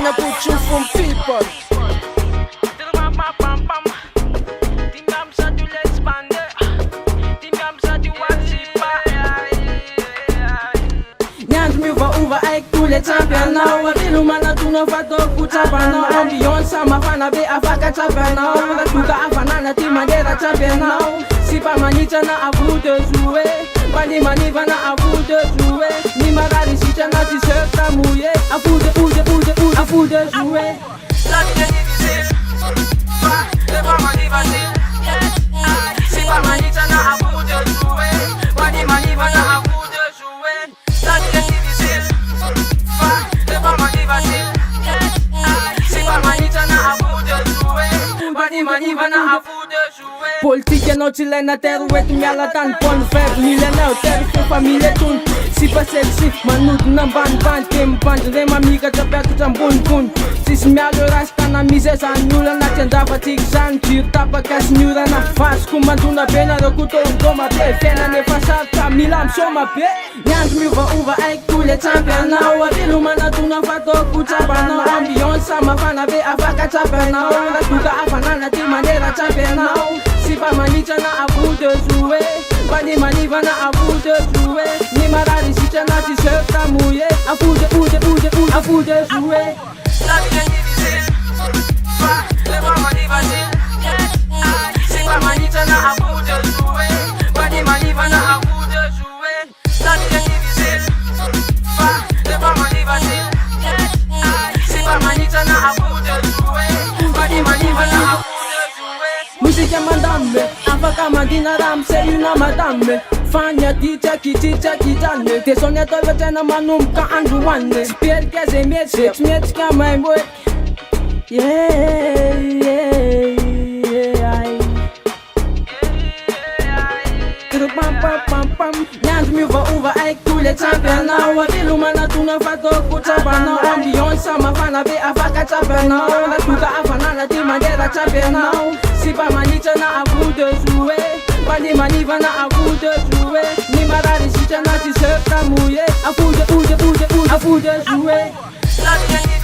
Arena put you from people. Les championnats, wabilu mana tunafato kuchapana. Ambiance mafana be afaka chapana. Tuka afana na timandera championnat. Si pas manicha na à vous de jouer. Bani maniva na à vous de jouer. Ni marari si chana ti se ta mouillé. À vous de jouer. La vie est difficile. C'est pas maniva si pas manicha na à vous de jouer. Bani maniva na à vous de jouer. La vie est difficile. C'est pas manita na à vous de jouer. Bani maniva na à vous de jouer. Politique no chilena terre wet miala tan pon feb milena terre for famille tun. Si pas celle-ci manut na ban tem pan de mamiga ta perto tambun kun. Si mialo rasta na mise sa nula na tenda fatigue san tu tapa kas nula na fas kumanduna pena do kuto ngoma pe pena ne passa ta milam soma pe. Nyans mi va uva ai kule championnat. Wabilu mana tuna fato kuchapana. Ambiance mafana be afaka chapana. Tuka afana na timandera championnat. Si pas manicha na à vous de jouer. Bani maniva na à vous de jouer. Ni marari si chana ti se ta mouillé. À vous de jouer. La vie est difficile. C'est pas maniva si pas manicha na à vous de jouer. Bani maniva na à vous de jouer. La vie est difficile. C'est pas maniva si pas manicha na à vous de jouer. Bani maniva na à vous de jouer. Musique madame, afaka madina ram c'est une madame. Fanya teacher ki dane. Te sonia tolo tena manum ka anduwane. Spiel keze miet ka my boy. Yeah. Nyans mi va uva ai kule championnat. Wabilu mana tuna fato kuchapana. Ambiance mafana be afaka chapana. Tuka afana na timandera championnat. Si pas manicha na à vous de jouer. Bani maniva na à vous de jouer. Ni marari si chana ti se ta mouillé. À vous de jouer. La vie est